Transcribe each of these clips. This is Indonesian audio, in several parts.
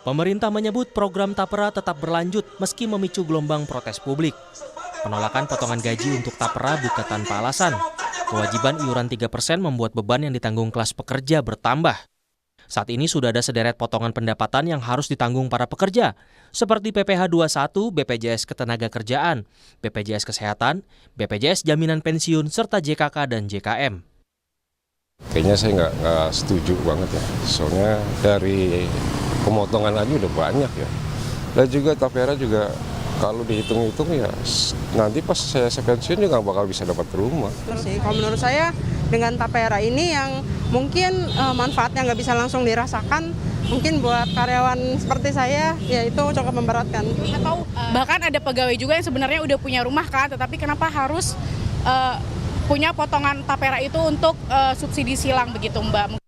Pemerintah menyebut program Tapera tetap berlanjut meski memicu gelombang protes publik. Penolakan potongan gaji untuk Tapera bukan tanpa alasan. Kewajiban iuran 3% membuat beban yang ditanggung kelas pekerja bertambah. Saat ini sudah ada sederet potongan pendapatan yang harus ditanggung para pekerja, seperti PPh 21, BPJS Ketenagakerjaan, BPJS Kesehatan, BPJS Jaminan Pensiun, serta JKK dan JKM. Kayaknya saya nggak setuju banget ya, soalnya dari pemotongan aja udah banyak ya. Dan juga Tapera juga kalau dihitung-hitung ya nanti pas saya pensiun juga nggak bakal bisa dapat rumah. Kalau menurut saya dengan Tapera ini yang mungkin manfaatnya nggak bisa langsung dirasakan, mungkin buat karyawan seperti saya ya itu cukup memberatkan. Atau bahkan ada pegawai juga yang sebenarnya udah punya rumah kan, tetapi kenapa harus punya potongan Tapera itu untuk subsidi silang begitu Mbak.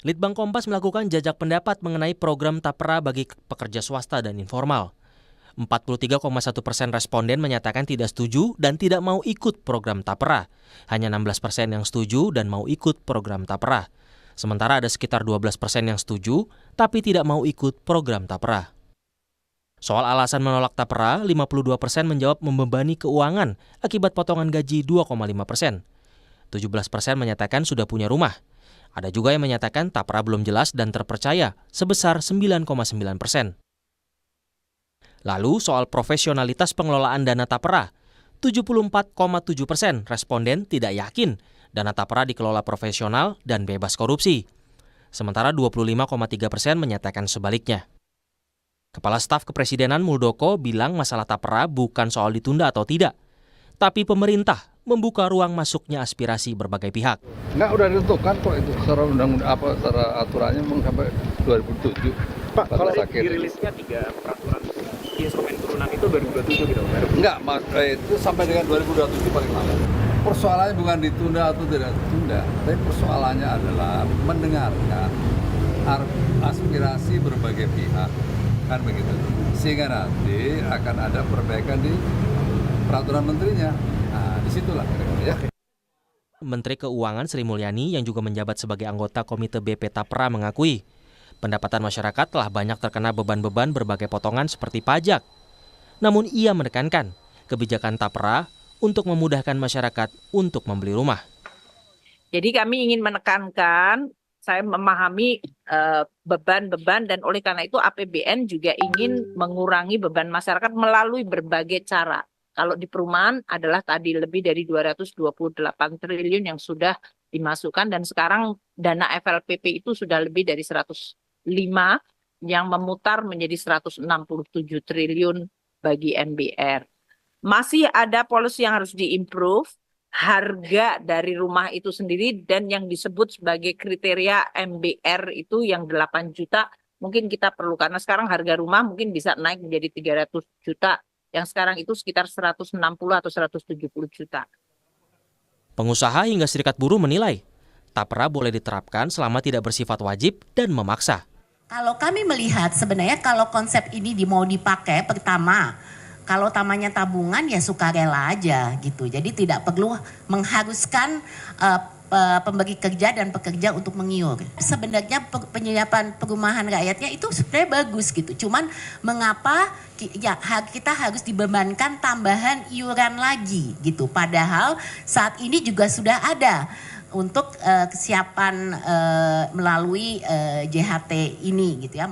Litbang Kompas melakukan jajak pendapat mengenai program Tapera bagi pekerja swasta dan informal. 43,1% responden menyatakan tidak setuju dan tidak mau ikut program Tapera. Hanya 16% yang setuju dan mau ikut program Tapera. Sementara ada sekitar 12% yang setuju tapi tidak mau ikut program Tapera. Soal alasan menolak Tapera, 52% menjawab membebani keuangan akibat potongan gaji 2,5%. 17% menyatakan sudah punya rumah. Ada juga yang menyatakan Tapera belum jelas dan terpercaya sebesar 9,9%. Lalu soal profesionalitas pengelolaan dana Tapera, 74,7% responden tidak yakin dana Tapera dikelola profesional dan bebas korupsi. Sementara 25,3% menyatakan sebaliknya. Kepala Staf Kepresidenan Muldoko bilang masalah Tapera bukan soal ditunda atau tidak, tapi pemerintah membuka ruang masuknya aspirasi berbagai pihak. Nggak udah ditentukan kok itu secara undang-undang secara aturannya sampai 2007. Pak, kalau dirilisnya 3 peraturan instrumen turunan itu 2027 gitu. Enggak, itu sampai dengan 2027 paling lama. Persoalannya bukan ditunda atau tidak ditunda, tapi persoalannya adalah mendengarkan aspirasi berbagai pihak. Kan begitu, sehingga nanti akan ada perbaikan di peraturan menterinya. Nah, disitulah ya. Menteri Keuangan Sri Mulyani yang juga menjabat sebagai anggota Komite BP Tapera mengakui pendapatan masyarakat telah banyak terkena beban-beban berbagai potongan seperti pajak. Namun ia menekankan kebijakan Tapera untuk memudahkan masyarakat untuk membeli rumah. Jadi kami ingin menekankan, saya memahami beban-beban dan oleh karena itu APBN juga ingin mengurangi beban masyarakat melalui berbagai cara. Kalau di perumahan adalah tadi lebih dari 228 triliun yang sudah dimasukkan dan sekarang dana FLPP itu sudah lebih dari 105 yang memutar menjadi 167 triliun bagi MBR. Masih ada policy yang harus diimprove. Harga dari rumah itu sendiri dan yang disebut sebagai kriteria MBR itu yang 8 juta mungkin kita perlu karena sekarang harga rumah mungkin bisa naik menjadi 300 juta yang sekarang itu sekitar 160 atau 170 juta. Pengusaha hingga serikat buruh menilai Tapera boleh diterapkan selama tidak bersifat wajib dan memaksa. Kalau kami melihat sebenarnya kalau konsep ini mau dipakai pertama kalau tamanya tabungan ya sukarela aja gitu. Jadi tidak perlu mengharuskan pemberi kerja dan pekerja untuk mengiur. Sebenarnya penyiapan perumahan rakyatnya itu sebenarnya bagus gitu. Cuman mengapa ya kita harus dibebankan tambahan iuran lagi gitu. Padahal saat ini juga sudah ada untuk kesiapan melalui JHT ini gitu ya.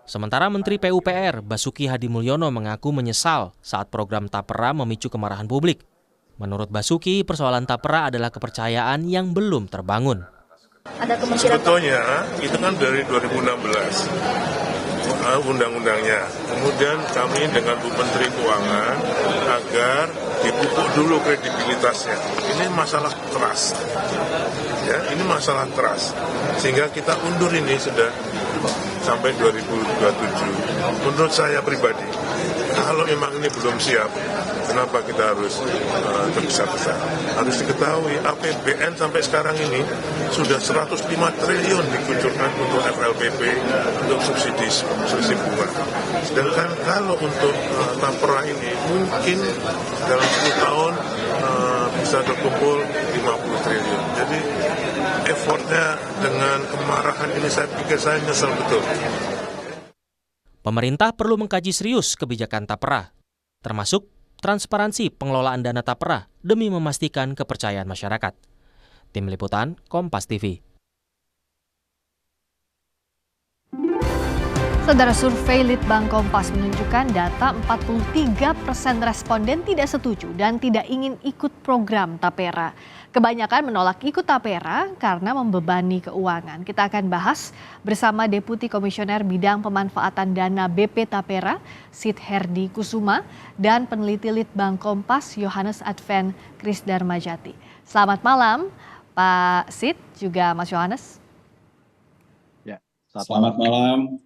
Sementara Menteri PUPR Basuki Hadimulyono mengaku menyesal saat program Tapera memicu kemarahan publik. Menurut Basuki, persoalan Tapera adalah kepercayaan yang belum terbangun. Sebetulnya itu kan dari 2016 undang-undangnya. Kemudian kami dengan Bu Menteri Keuangan agar dipupuk dulu kredibilitasnya. Ini masalah keras. Ya, ini masalah keras. Sehingga kita undur ini sudah sampai 2027. Menurut saya pribadi, kalau memang ini belum siap, kenapa kita harus tergesa-gesa? Harus diketahui APBN sampai sekarang ini sudah 105 triliun dikucurkan untuk FLPP, untuk subsidi bunga. Sedangkan kalau untuk Tapera ini mungkin dalam 10 tahun bisa terkumpul 50 triliun. Jadi effortnya dengan kemarahan ini saya pikir saya nyesel betul. Pemerintah perlu mengkaji serius kebijakan Tapera, termasuk transparansi pengelolaan dana Tapera demi memastikan kepercayaan masyarakat. Tim Liputan, Kompas TV. Saudara, survei Litbang Kompas menunjukkan data 43% responden tidak setuju dan tidak ingin ikut program Tapera. Kebanyakan menolak ikut Tapera karena membebani keuangan. Kita akan bahas bersama Deputi Komisioner Bidang Pemanfaatan Dana BP Tapera, Sid Herdi Kusuma, dan peneliti Litbang Kompas, Yohanes Advent Krisdarmajati. Selamat malam, Pak Sid, juga Mas Yohanes. Ya, selamat malam.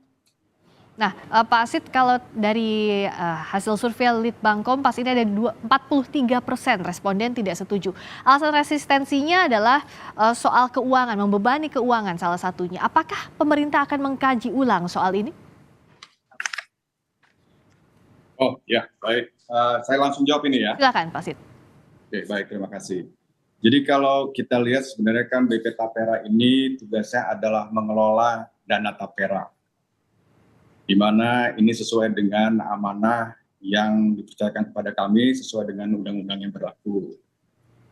Nah, Pak Sid, kalau dari hasil survei Litbang Kompas ini ada 43% responden tidak setuju. Alasan resistensinya adalah soal keuangan, membebani keuangan salah satunya. Apakah pemerintah akan mengkaji ulang soal ini? Oh ya, baik. Saya langsung jawab ini ya. Silakan, Pak Sid. Oke, baik, terima kasih. Jadi kalau kita lihat sebenarnya kan BP Tapera ini tugasnya adalah mengelola dana Tapera, di mana ini sesuai dengan amanah yang dipercayakan kepada kami sesuai dengan undang-undang yang berlaku.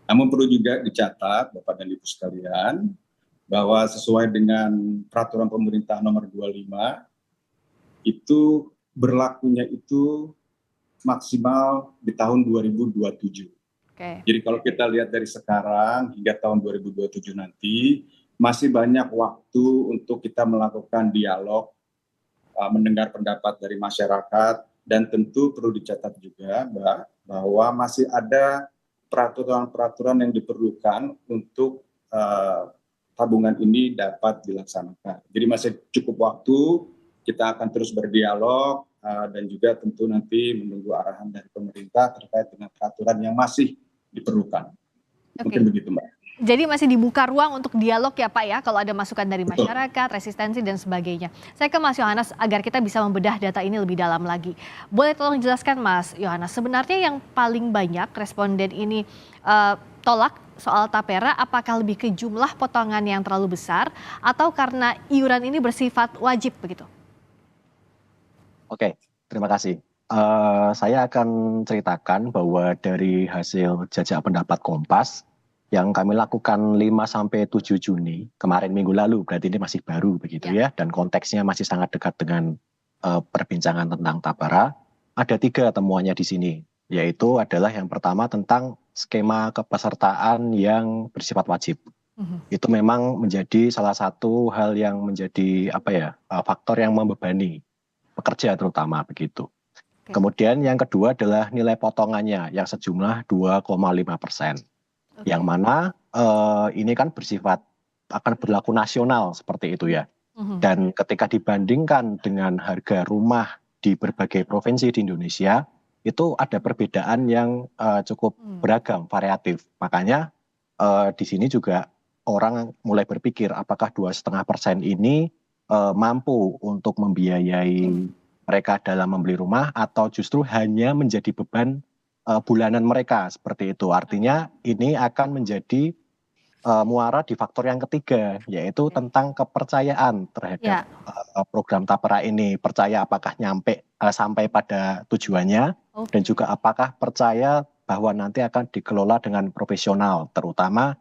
Namun perlu juga dicatat, Bapak dan Ibu sekalian, bahwa sesuai dengan peraturan pemerintah nomor 25, itu berlakunya itu maksimal di tahun 2027. Jadi kalau kita lihat dari sekarang hingga tahun 2027 nanti, masih banyak waktu untuk kita melakukan dialog, mendengar pendapat dari masyarakat, dan tentu perlu dicatat juga bahwa masih ada peraturan-peraturan yang diperlukan untuk tabungan ini dapat dilaksanakan. Jadi masih cukup waktu, kita akan terus berdialog dan juga tentu nanti menunggu arahan dari pemerintah terkait dengan peraturan yang masih diperlukan. Mungkin begitu, Mbak. Jadi masih dibuka ruang untuk dialog ya Pak ya, kalau ada masukan dari masyarakat, resistensi dan sebagainya. Saya ke Mas Yohanes agar kita bisa membedah data ini lebih dalam lagi. Boleh tolong jelaskan Mas Yohanes, sebenarnya yang paling banyak responden ini tolak soal Tapera, apakah lebih ke jumlah potongan yang terlalu besar atau karena iuran ini bersifat wajib begitu? Oke, terima kasih. Saya akan ceritakan bahwa dari hasil jajak pendapat Kompas yang kami lakukan 5-7 Juni kemarin minggu lalu, berarti ini masih baru begitu ya, dan konteksnya masih sangat dekat dengan perbincangan tentang Tapera. Ada 3 temuannya di sini, yaitu adalah yang pertama tentang skema kepesertaan yang bersifat wajib. Itu memang menjadi salah satu hal yang menjadi faktor yang membebani pekerja terutama begitu. Kemudian yang kedua adalah nilai potongannya yang sejumlah 2,5%. Yang mana ini kan bersifat akan berlaku nasional seperti itu ya. Dan ketika dibandingkan dengan harga rumah di berbagai provinsi di Indonesia, itu ada perbedaan yang cukup beragam, variatif. Makanya di sini juga orang mulai berpikir apakah 2,5% ini mampu untuk membiayai mereka dalam membeli rumah atau justru hanya menjadi beban bulanan mereka seperti itu. Artinya ini akan menjadi muara di faktor yang ketiga, yaitu tentang kepercayaan terhadap program Tapera ini. Percaya apakah sampai pada tujuannya, dan juga apakah percaya bahwa nanti akan dikelola dengan profesional, terutama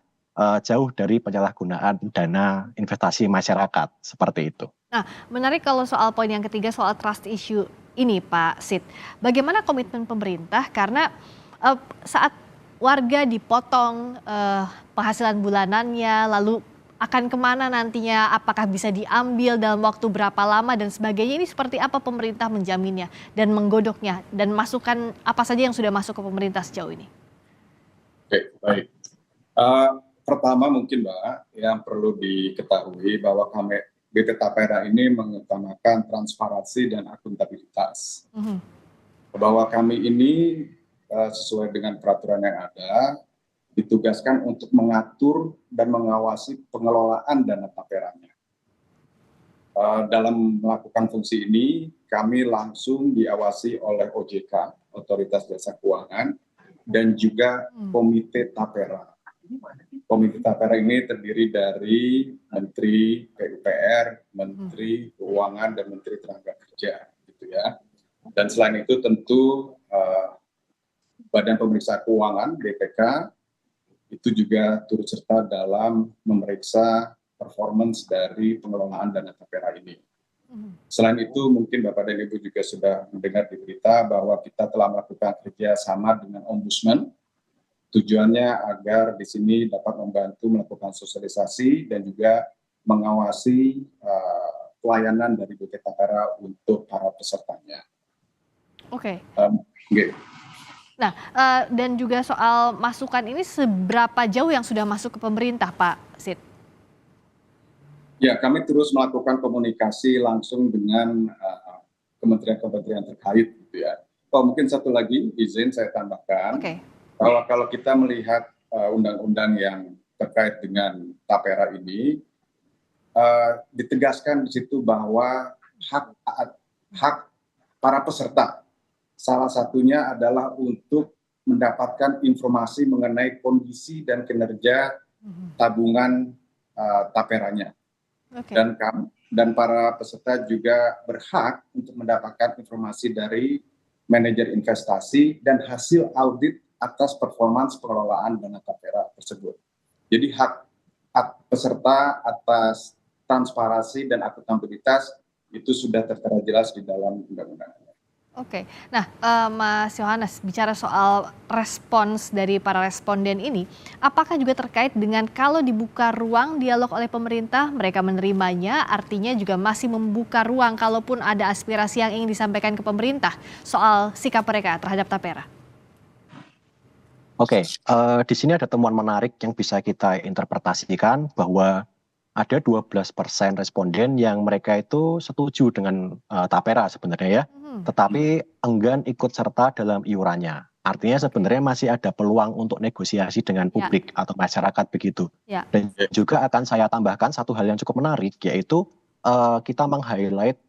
jauh dari penyalahgunaan dana investasi masyarakat seperti itu. Nah, menarik kalau soal poin yang ketiga, soal trust issue ini Pak Sid. Bagaimana komitmen pemerintah, karena saat warga dipotong penghasilan bulanannya, lalu akan kemana nantinya, apakah bisa diambil dalam waktu berapa lama dan sebagainya, ini seperti apa pemerintah menjaminnya dan menggodoknya, dan masukan apa saja yang sudah masuk ke pemerintah sejauh ini? Oke, baik. Pertama mungkin Mbak, yang perlu diketahui bahwa BP Tapera ini mengutamakan transparansi dan akuntabilitas. Bahwa kami ini sesuai dengan peraturan yang ada, ditugaskan untuk mengatur dan mengawasi pengelolaan dana Taperanya. Dalam melakukan fungsi ini, kami langsung diawasi oleh OJK, Otoritas Jasa Keuangan, dan juga Komite Tapera. Komite Tapera ini terdiri dari Menteri PUPR, Menteri Keuangan, dan Menteri Tenaga Kerja. Gitu ya. Dan selain itu tentu Badan Pemeriksa Keuangan (BPK) itu juga turut serta dalam memeriksa performance dari pengelolaan dana tapera ini. Selain itu, mungkin Bapak dan Ibu juga sudah mendengar di berita bahwa kita telah melakukan kerjasama dengan Ombudsman. Tujuannya agar di sini dapat membantu melakukan sosialisasi dan juga mengawasi pelayanan dari BPK Tapera untuk para pesertanya. Oke. Okay. Nah, dan juga soal masukan ini seberapa jauh yang sudah masuk ke pemerintah, Pak Sid? Ya, kami terus melakukan komunikasi langsung dengan kementerian-kementerian terkait, gitu ya. Mungkin satu lagi izin saya tambahkan, bahwa kalau kita melihat undang-undang yang terkait dengan tapera ini, ditegaskan di situ bahwa hak para peserta salah satunya adalah untuk mendapatkan informasi mengenai kondisi dan kinerja tabungan taperanya. Dan para peserta juga berhak untuk mendapatkan informasi dari manajer investasi dan hasil audit atas performance pengelolaan dana tapera tersebut. Jadi hak peserta atas transparansi dan akuntabilitas itu sudah tertera jelas di dalam undang-undang. Oke, nah Mas Yohanes, bicara soal respons dari para responden ini, apakah juga terkait dengan kalau dibuka ruang dialog oleh pemerintah, mereka menerimanya, artinya juga masih membuka ruang kalaupun ada aspirasi yang ingin disampaikan ke pemerintah soal sikap mereka terhadap tapera? Oke, di sini ada temuan menarik yang bisa kita interpretasikan bahwa ada 12% responden yang mereka itu setuju dengan tapera sebenarnya ya, tetapi enggan ikut serta dalam iurannya. Artinya sebenarnya masih ada peluang untuk negosiasi dengan publik atau masyarakat begitu. Dan juga akan saya tambahkan satu hal yang cukup menarik, yaitu kita meng-highlight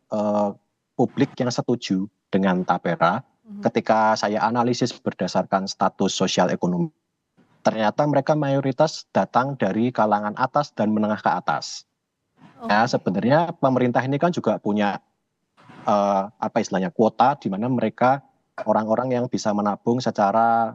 publik yang setuju dengan tapera. Ketika saya analisis berdasarkan status sosial ekonomi, ternyata mereka mayoritas datang dari kalangan atas dan menengah ke atas. Nah, sebenarnya pemerintah ini kan juga punya kuota di mana mereka orang-orang yang bisa menabung secara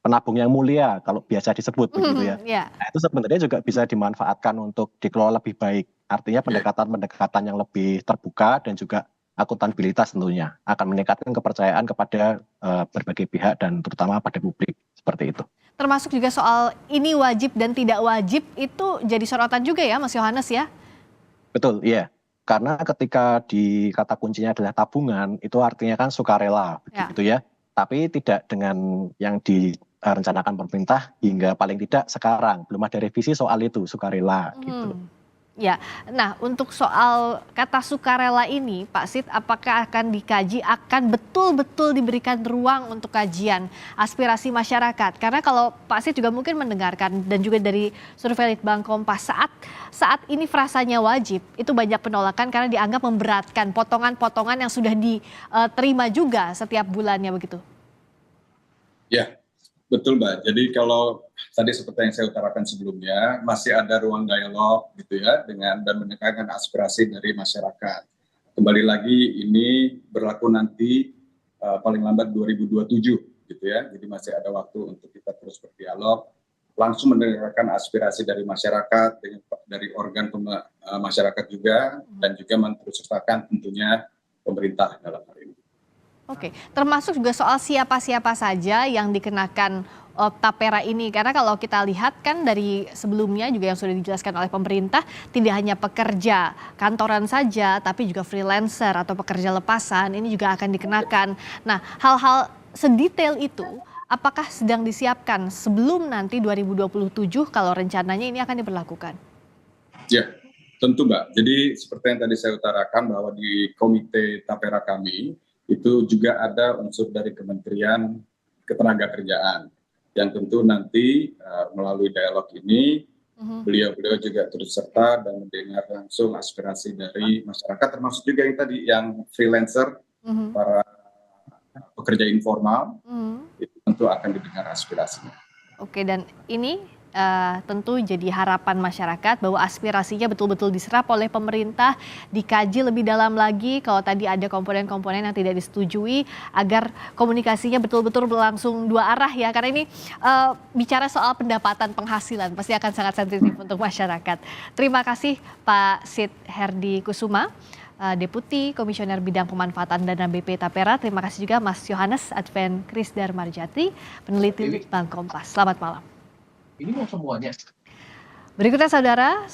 penabung yang mulia kalau biasa disebut begitu ya. Nah, itu sebenarnya juga bisa dimanfaatkan untuk dikelola lebih baik. Artinya pendekatan-pendekatan yang lebih terbuka dan juga akuntabilitas tentunya akan meningkatkan kepercayaan kepada berbagai pihak dan terutama pada publik seperti itu. Termasuk juga soal ini wajib dan tidak wajib itu jadi sorotan juga ya Mas Yohanes ya? Betul, iya. Karena ketika di kata kuncinya adalah tabungan, itu artinya kan sukarela begitu ya. Tapi tidak dengan yang direncanakan pemerintah hingga paling tidak sekarang belum ada revisi soal itu sukarela gitu. Ya, nah untuk soal kata sukarela ini Pak Sid, apakah akan dikaji, akan betul-betul diberikan ruang untuk kajian aspirasi masyarakat? Karena kalau Pak Sid juga mungkin mendengarkan dan juga dari survei Litbang Kompas saat ini frasanya wajib, itu banyak penolakan karena dianggap memberatkan potongan-potongan yang sudah diterima juga setiap bulannya begitu. Ya, betul Mbak. Jadi kalau tadi seperti yang saya utarakan sebelumnya, masih ada ruang dialog gitu ya dan mendengarkan aspirasi dari masyarakat. Kembali lagi ini berlaku nanti paling lambat 2027 gitu ya. Jadi masih ada waktu untuk kita terus berdialog, langsung mendengarkan aspirasi dari masyarakat, dari organ masyarakat juga, dan juga menteruskan tentunya pemerintah dalam hal ini. Oke, termasuk juga soal siapa-siapa saja yang dikenakan tapera ini. Karena kalau kita lihat kan dari sebelumnya juga yang sudah dijelaskan oleh pemerintah, tidak hanya pekerja kantoran saja, tapi juga freelancer atau pekerja lepasan ini juga akan dikenakan. Nah, hal-hal sedetail itu apakah sedang disiapkan sebelum nanti 2027 kalau rencananya ini akan diberlakukan? Ya, tentu Mbak. Jadi seperti yang tadi saya utarakan bahwa di komite tapera kami, itu juga ada unsur dari Kementerian Ketenagakerjaan yang tentu nanti melalui dialog ini beliau juga turut serta dan mendengar langsung aspirasi dari masyarakat, termasuk juga yang tadi yang freelancer, para pekerja informal, itu tentu akan didengar aspirasinya. Oke, dan ini tentu jadi harapan masyarakat bahwa aspirasinya betul-betul diserap oleh pemerintah, dikaji lebih dalam lagi kalau tadi ada komponen-komponen yang tidak disetujui agar komunikasinya betul-betul berlangsung dua arah ya, karena ini bicara soal pendapatan penghasilan pasti akan sangat sensitif untuk masyarakat. Terima kasih Pak Sid Herdi Kusuma, Deputi Komisioner Bidang Pemanfaatan Dana BP Tapera. Terima kasih juga Mas Yohanes Advent Krisdarmarjati, peneliti Litbang Kompas. Selamat malam. Ini mau semuanya. Berikutnya saudara,